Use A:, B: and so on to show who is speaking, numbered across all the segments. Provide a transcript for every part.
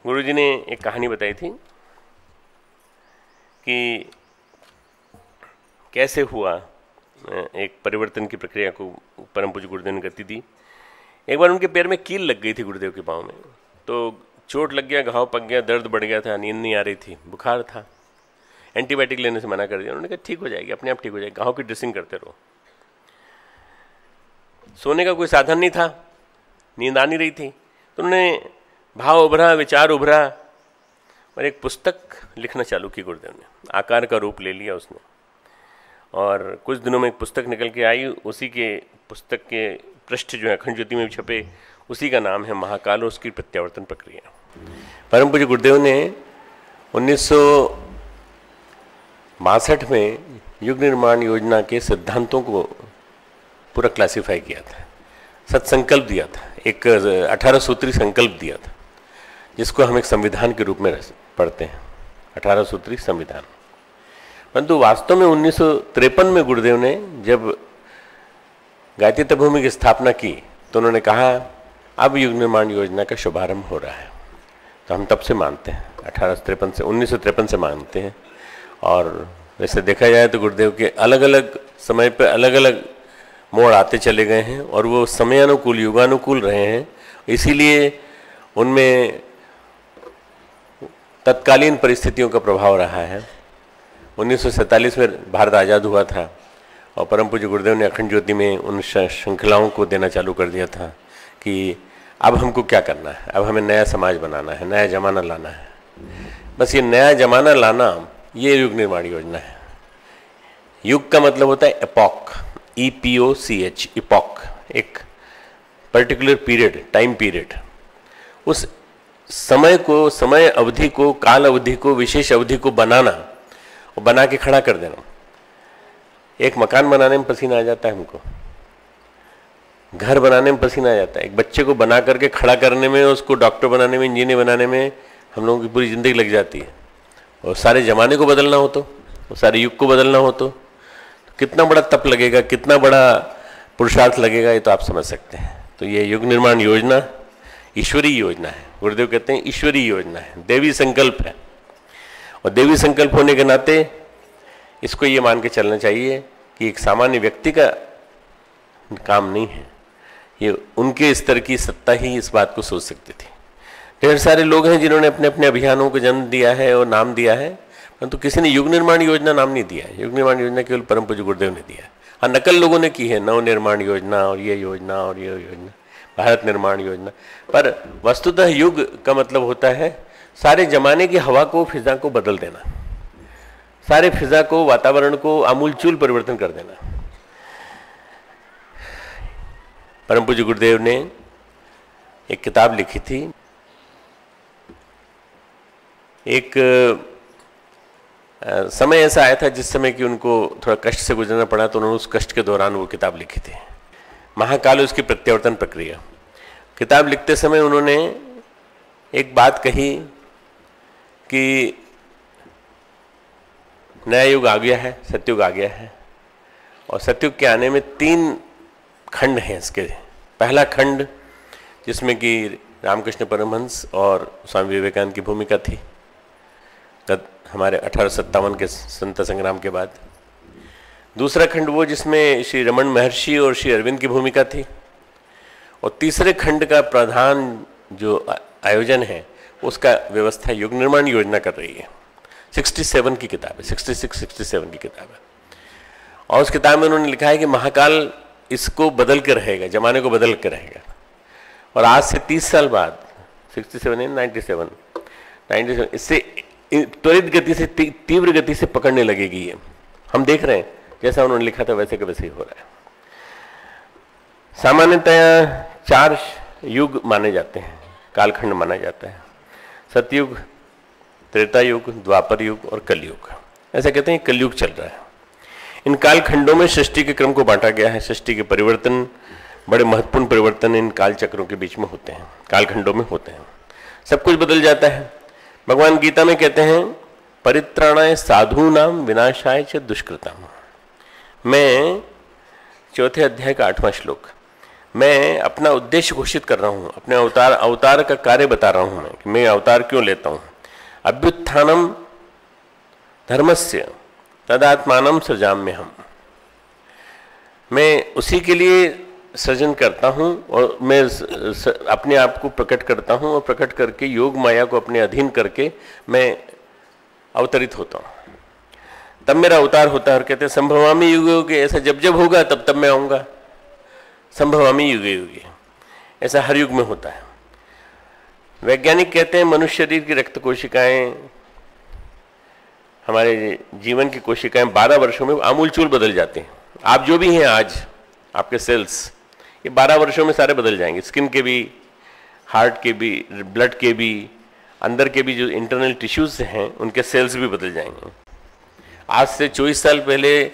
A: गुरुजी ने एक कहानी बताई थी कि कैसे हुआ एक परिवर्तन की प्रक्रिया को परम पूज्य गुरुदेव ने गति दी। एक बार उनके पैर में कील लग गई थी गुरुदेव के पाँव में, तो चोट लग गया, घाव पक गया, दर्द बढ़ गया था, नींद नहीं आ रही थी, बुखार था, एंटीबायोटिक लेने से मना कर दिया। उन्होंने कहा ठीक हो जाएगी, अपने आप ठीक हो जाएगी, घाव की ड्रेसिंग करते रहो। सोने का कोई साधन नहीं था, नींद आ नहीं रही थी, तो उन्होंने भाव उभरा, विचार उभरा और एक पुस्तक लिखना चालू की गुरुदेव ने। आकार का रूप ले लिया उसने और कुछ दिनों में एक पुस्तक निकल के आई। उसी के पुस्तक के पृष्ठ जो है अखंड ज्योति में छपे, उसी का नाम है महाकाल और उसकी प्रत्यावर्तन प्रक्रिया। परम पूज्य गुरुदेव ने 1962 में युग निर्माण योजना के सिद्धांतों को पूरा क्लासिफाई किया था, सत्संकल्प दिया था, एक 18 सूत्री संकल्प दिया था, जिसको हम एक संविधान के रूप में पढ़ते हैं, 18 सूत्री संविधान। परंतु वास्तव में 1953 में गुरुदेव ने जब गायत्री तपोभूमि की स्थापना की तो उन्होंने कहा अब युग निर्माण योजना का शुभारंभ हो रहा है। तो हम तब से मानते हैं, 1953 से मानते हैं। और वैसे देखा जाए तो गुरुदेव के अलग अलग समय पर अलग अलग मोड़ आते चले गए हैं और वो समयानुकूल, युगानुकूल रहे हैं। इसीलिए उनमें तत्कालीन परिस्थितियों का प्रभाव रहा है। 1947 में भारत आज़ाद हुआ था और परम पूज्य गुरुदेव ने अखंड ज्योति में उन श्रृंखलाओं को देना चालू कर दिया था कि अब हमको क्या करना है, अब हमें नया समाज बनाना है, नया जमाना लाना है। बस ये नया जमाना लाना, ये युग निर्माण योजना है। युग का मतलब होता है एपॉक, EPOCH, इपॉक, एक पर्टिकुलर पीरियड, टाइम पीरियड। उस समय को, समय अवधि को, काल अवधि को, विशेष अवधि को बनाना और बना के खड़ा कर देना। एक मकान बनाने में पसीना आ जाता है हमको, घर बनाने में पसीना आ जाता है, एक बच्चे को बना करके खड़ा करने में, उसको डॉक्टर बनाने में, इंजीनियर बनाने में हम लोगों की पूरी ज़िंदगी लग जाती है। और सारे ज़माने को बदलना हो तो, सारे युग को बदलना हो तो कितना बड़ा तप लगेगा, कितना बड़ा पुरुषार्थ लगेगा, ये तो आप समझ सकते हैं। तो ये युग निर्माण योजना ईश्वरीय योजना है। गुरुदेव कहते हैं ईश्वरीय योजना है, देवी संकल्प है। और देवी संकल्प होने के नाते इसको ये मान के चलना चाहिए कि एक सामान्य व्यक्ति का काम नहीं है, ये उनके स्तर की सत्ता ही इस बात को सोच सकती थी। ढेर सारे लोग हैं जिन्होंने अपने अपने अभियानों को जन्म दिया है और नाम दिया है, परंतु किसी ने युग निर्माण योजना नाम नहीं दिया है। युग निर्माण योजना केवल परम पूज्य गुरुदेव ने दिया है। हाँ, नकल लोगों ने की है, नव निर्माण योजना और ये योजना और ये योजना, भारत निर्माण योजना। पर वस्तुतः युग का मतलब होता है सारे जमाने की हवा को, फिजा को बदल देना, सारे फिजा को, वातावरण को आमूलचूल परिवर्तन कर देना। परम पूज्य गुरुदेव ने एक किताब लिखी थी। एक समय ऐसा आया था जिस समय कि उनको थोड़ा कष्ट से गुजरना पड़ा, तो उन्होंने उस कष्ट के दौरान वो किताब लिखी थी, महाकाल उसकी प्रत्यावर्तन प्रक्रिया। किताब लिखते समय उन्होंने एक बात कही कि नया युग आ गया है, सतयुग आ गया है, और सतयुग के आने में 3 खंड हैं इसके। पहला खंड जिसमें कि रामकृष्ण परमहंस और स्वामी विवेकानंद की भूमिका थी हमारे 1857 के स्वतंत्रता संग्राम के बाद। दूसरा खंड वो जिसमें श्री रमन महर्षि और श्री अरविंद की भूमिका थी। और तीसरे खंड का प्रधान जो आयोजन है उसका व्यवस्था युग निर्माण योजना कर रही है। 67 की किताब है, 66-67 की किताब है। और उस किताब में उन्होंने लिखा है कि महाकाल इसको बदल के रहेगा, जमाने को बदल के रहेगा। और आज से 30 साल बाद, 97 इससे त्वरित गति से, तीव्र गति से पकड़ने लगेगी ये। हम देख रहे हैं जैसा उन्होंने लिखा था वैसे के वैसे ही हो रहा है। सामान्यतः 4 युग माने जाते हैं, कालखंड माना जाता है, सतयुग, त्रेता युग, द्वापर युग और कलयुग। ऐसा कहते हैं कलयुग चल रहा है। इन कालखंडों में सृष्टि के क्रम को बांटा गया है। सृष्टि के परिवर्तन, बड़े महत्वपूर्ण परिवर्तन इन काल चक्रों के बीच में होते हैं, कालखंडों में होते हैं। सब कुछ बदल जाता है। भगवान गीता में कहते हैं परित्राणाय साधूनाम विनाशाय च दुष्कृताम। मैं 4थे अध्याय का 8वां श्लोक, मैं अपना उद्देश्य घोषित कर रहा हूँ, अपने अवतार का कार्य बता रहा हूँ मैं कि मैं अवतार क्यों लेता हूँ। अभ्युत्थानम धर्मस्य तदात्मानम सृजाम्यहम्। मैं उसी के लिए सृजन करता हूँ और मैं अपने आप को प्रकट करता हूँ और प्रकट करके योग माया को अपने अधीन करके मैं अवतरित होता हूँ। तब मेरा अवतार होता है। और कहते हैं संभवामी युगे युगे, ऐसा जब जब होगा तब तब मैं आऊँगा। संभवामी युगे युगे, ऐसा हर युग में होता है। वैज्ञानिक कहते हैं मनुष्य शरीर की रक्त कोशिकाएं, हमारे जीवन की कोशिकाएं 12 वर्षों में आमूलचूल बदल जाते हैं। आप जो भी हैं आज, आपके सेल्स ये 12 वर्षों में सारे बदल जाएंगे। स्किन के भी, हार्ट के भी, ब्लड के भी, अंदर के भी जो इंटरनल टिश्यूज हैं उनके सेल्स भी बदल जाएंगे। आज से 24 साल पहले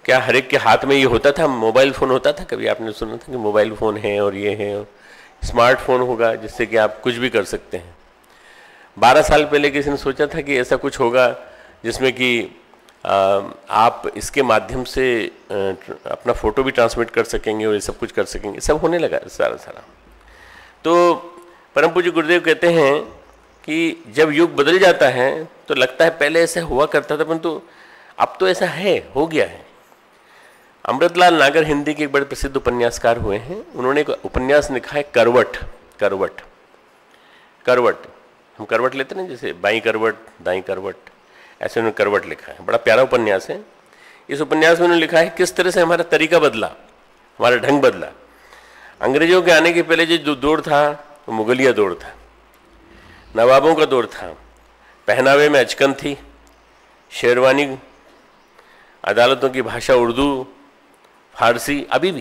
A: क्या हर एक के हाथ में ये होता था? मोबाइल फ़ोन होता था? कभी आपने सुना था कि मोबाइल फ़ोन है और ये है? स्मार्टफोन होगा जिससे कि आप कुछ भी कर सकते हैं। 12 साल पहले किसी ने सोचा था कि ऐसा कुछ होगा जिसमें कि आप इसके माध्यम से अपना फ़ोटो भी ट्रांसमिट कर सकेंगे और ये सब कुछ कर सकेंगे? सब होने लगा सारा। तो परम पूज्य गुरुदेव कहते हैं कि जब युग बदल जाता है तो लगता है पहले ऐसा हुआ करता था, परंतु अब तो ऐसा है, हो गया है। अमृतलाल नागर हिंदी के एक बड़े प्रसिद्ध उपन्यासकार हुए हैं। उन्होंने एक उपन्यास लिखा है करवट। हम करवट लेते हैं जैसे बाई करवट, दाई करवट, ऐसे उन्होंने करवट लिखा है। बड़ा प्यारा उपन्यास है। इस उपन्यास में उन्होंने लिखा है किस तरह से हमारा तरीका बदला, हमारा ढंग बदला। अंग्रेजों के आने के पहले जो दौर था वो मुगलिया दौर था, नवाबों का दौर था। पहनावे में अचकन थी, शेरवानी, अदालतों की भाषा उर्दू, फारसी। अभी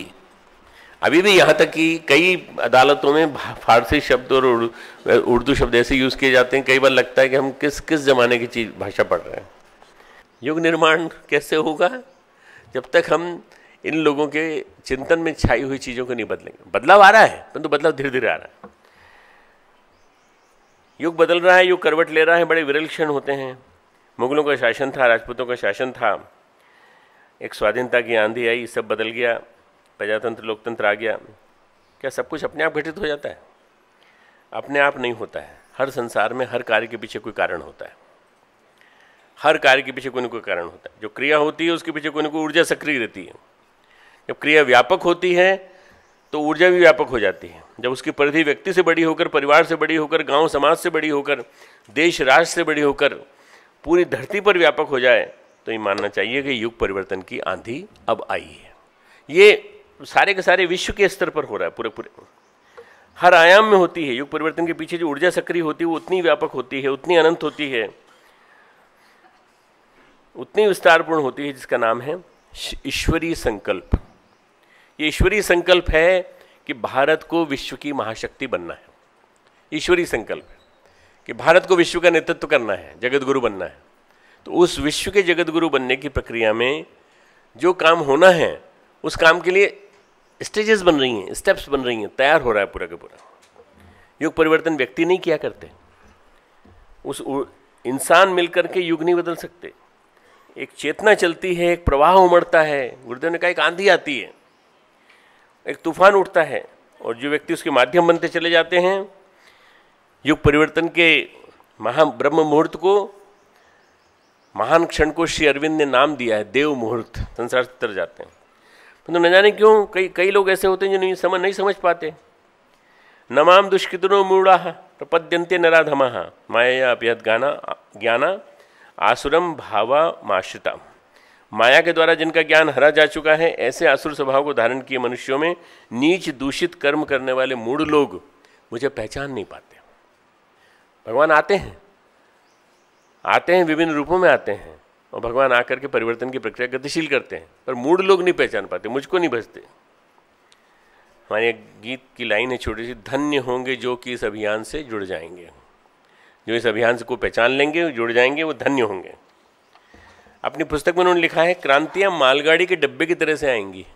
A: भी यहाँ तक कि कई अदालतों में फारसी शब्द और उर्दू शब्द ऐसे यूज़ किए जाते हैं, कई बार लगता है कि हम किस ज़माने की चीज़ भाषा पढ़ रहे हैं। युग निर्माण कैसे होगा? जब तक हम इन लोगों के चिंतन में छाई हुई चीज़ों को नहीं बदलेंगे। बदलाव आ रहा है, परंतु बदलाव धीरे धीरे आ रहा है। युग बदल रहा है, युग करवट ले रहा है। बड़े विरल क्षण होते हैं। मुगलों का शासन था, राजपूतों का शासन था, एक स्वाधीनता की आंधी आई, सब बदल गया, प्रजातंत्र लोकतंत्र आ गया। क्या सब कुछ अपने आप घटित हो जाता है? अपने आप नहीं होता है। हर संसार में हर कार्य के पीछे कोई कारण होता है। हर कार्य के पीछे कोई न कोई कारण होता है। जो क्रिया होती है उसके पीछे कोई न कोई ऊर्जा सक्रिय रहती है। जब क्रिया व्यापक होती है तो ऊर्जा भी व्यापक हो जाती है। जब उसकी परिधि व्यक्ति से बड़ी होकर, परिवार से बड़ी होकर, गांव समाज से बड़ी होकर, देश राष्ट्र से बड़ी होकर पूरी धरती पर व्यापक हो जाए तो ये मानना चाहिए कि युग परिवर्तन की आंधी अब आई है। ये सारे के सारे विश्व के स्तर पर हो रहा है, पूरे हर आयाम में होती है। युग परिवर्तन के पीछे जो ऊर्जा सक्रिय होती है वो उतनी व्यापक होती है, उतनी अनंत होती है, उतनी विस्तारपूर्ण होती है, जिसका नाम है ईश्वरीय संकल्प। ये ईश्वरीय संकल्प है कि भारत को विश्व की महाशक्ति बनना है। ईश्वरीय संकल्प है कि भारत को विश्व का नेतृत्व करना है, जगत गुरु बनना है। तो उस विश्व के जगत गुरु बनने की प्रक्रिया में जो काम होना है उस काम के लिए स्टेजेस बन रही हैं, स्टेप्स बन रही हैं, तैयार हो रहा है पूरा का पूरा। युग परिवर्तन व्यक्ति नहीं किया करते, उस इंसान मिलकर के युग नहीं बदल सकते। एक चेतना चलती है, एक प्रवाह उमड़ता है। गुरुदेव ने कहा एक आंधी आती है, एक तूफान उठता है, और जो व्यक्ति उसके माध्यम बनते चले जाते हैं। युग परिवर्तन के ब्रह्म मुहूर्त को, महान क्षण को श्री अरविंद ने नाम दिया है देव मुहूर्त। संसार से तर जाते हैं, तो न जाने क्यों कई लोग ऐसे होते हैं जो नहीं समझ पाते। नमाम दुष्कृतनो मूढ़ा प्रपद्यन्ते नराधमाः माया अभ्यत ज्ञाना आसुरम भावा माश्रिता। माया के द्वारा जिनका ज्ञान हरा जा चुका है, ऐसे आसुर स्वभाव को धारण किए मनुष्यों में नीच दूषित कर्म करने वाले मूढ़ लोग मुझे पहचान नहीं पाते। भगवान आते हैं, विभिन्न रूपों में आते हैं, और भगवान आकर के परिवर्तन की प्रक्रिया गतिशील करते हैं, पर मूढ़ लोग नहीं पहचान पाते, मुझको नहीं बचते। हमारे एक गीत की लाइन है छोटी सी, धन्य होंगे जो कि इस अभियान से जुड़ जाएंगे। जो इस अभियान से को पहचान लेंगे, जुड़ जाएंगे, वो धन्य होंगे। अपनी पुस्तक में उन्होंने लिखा है क्रांतियाँ मालगाड़ी के डब्बे की तरह से आएंगी।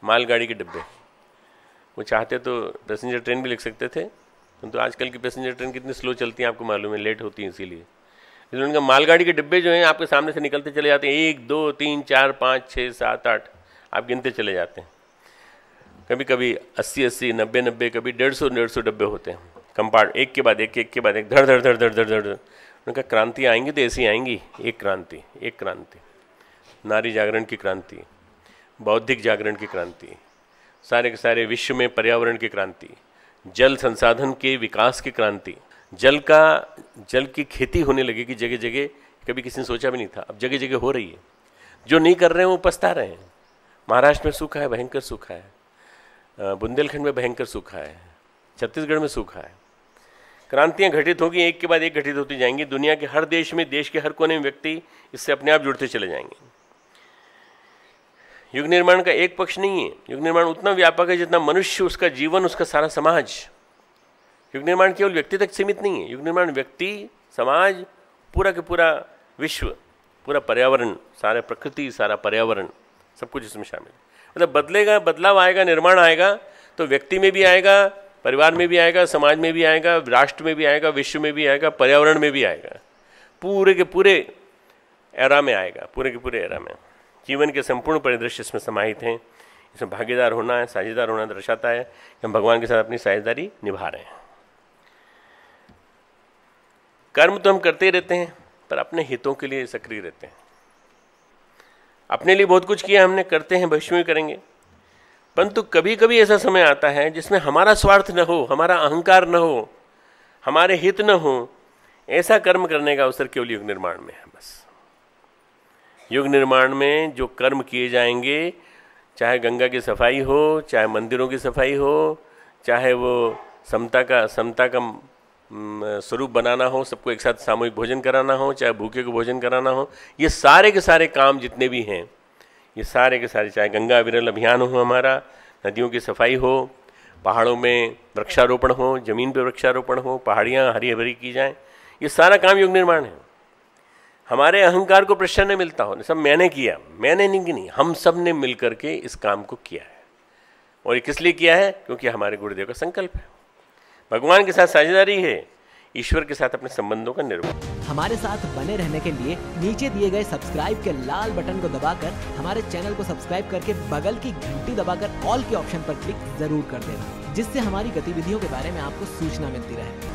A: मालगाड़ी के डब्बे, वो चाहते तो पैसेंजर ट्रेन भी लिख सकते थे, तो आजकल की पैसेंजर ट्रेन कितनी स्लो चलती है आपको मालूम है, लेट होती है। इसीलिए उनका मालगाड़ी के डिब्बे जो हैं आपके सामने से निकलते चले जाते हैं, 1 2 3 4 5 6 7 8 आप गिनते चले जाते हैं। कभी कभी 80-80, 90-90, कभी 150-150 डब्बे होते हैं, कंपार्ट, एक के बाद एक, एक के बाद एक, धड़ धड़ धड़ धड़ धड़ धड़। उनका क्रांति आएंगी तो ऐसी आएंगी, एक क्रांति, एक क्रांति, नारी जागरण की क्रांति, बौद्धिक जागरण की क्रांति, सारे के सारे विश्व में पर्यावरण की क्रांति, जल संसाधन के विकास की क्रांति, जल की खेती होने लगेगी जगह जगह, कभी किसी ने सोचा भी नहीं था, अब जगह जगह हो रही है। जो नहीं कर रहे हैं वो पछता रहे हैं। महाराष्ट्र में सूखा है, भयंकर सूखा है, बुंदेलखंड में भयंकर सूखा है, छत्तीसगढ़ में सूखा है। क्रांतियां घटित होगी, एक के बाद एक घटित होती जाएंगी। दुनिया के हर देश में, देश के हर कोने में व्यक्ति इससे अपने आप जुड़ते चले जाएंगे। युग निर्माण का एक पक्ष नहीं है, युग निर्माण उतना व्यापक है जितना मनुष्य, उसका जीवन, उसका सारा समाज। युग निर्माण केवल व्यक्ति तक सीमित नहीं है, युग निर्माण व्यक्ति, समाज, पूरा के पूरा विश्व, पूरा पर्यावरण, सारा प्रकृति, सारा पर्यावरण, सब कुछ इसमें शामिल है। मतलब बदलेगा, बदलाव आएगा, निर्माण आएगा तो व्यक्ति में भी आएगा, परिवार में भी आएगा, समाज में भी आएगा, राष्ट्र में भी आएगा, विश्व में भी आएगा, पर्यावरण में भी आएगा, पूरे के पूरे एरा में आएगा, पूरे के पूरे एरा में। जीवन के संपूर्ण परिदृश्य इसमें समाहित हैं। इसमें भागीदार होना है, साझेदार होना दर्शाता है कि हम भगवान के साथ अपनी साझेदारी निभा रहे हैं। कर्म तो हम करते ही रहते हैं, पर अपने हितों के लिए सक्रिय रहते हैं। अपने लिए बहुत कुछ किया हमने, करते हैं, भविष्य में करेंगे, परंतु कभी कभी ऐसा समय आता है जिसमें हमारा स्वार्थ न हो, हमारा अहंकार न हो, हमारे हित न हो, ऐसा कर्म करने का अवसर केवल युग निर्माण में है। बस युग निर्माण में जो कर्म किए जाएंगे, चाहे गंगा की सफाई हो, चाहे मंदिरों की सफाई हो, चाहे वो समता का स्वरूप बनाना हो, सबको एक साथ सामूहिक भोजन कराना हो, चाहे भूखे को भोजन कराना हो, ये सारे के सारे काम जितने भी हैं, ये सारे के सारे, चाहे गंगा विरल अभियान हो हमारा, नदियों की सफाई हो, पहाड़ों में वृक्षारोपण हो, जमीन पे वृक्षारोपण हो, पहाड़ियाँ हरी भरी की जाएं, ये सारा काम युग निर्माण है। हमारे अहंकार को प्रश्न मिलता हो, सब मैंने किया, मैंने नहीं, हम सब ने मिल करके इस काम को किया है। और ये किस लिए किया है? क्योंकि हमारे गुरुदेव का संकल्प है। भगवान के साथ साझेदारी है, ईश्वर के साथ अपने संबंधों का निर्माण।
B: हमारे साथ बने रहने के लिए नीचे दिए गए सब्सक्राइब के लाल बटन को दबाकर हमारे चैनल को सब्सक्राइब करके बगल की घंटी दबाकर ऑल के ऑप्शन पर क्लिक जरूर कर देना, जिससे हमारी गतिविधियों के बारे में आपको सूचना मिलती रहे।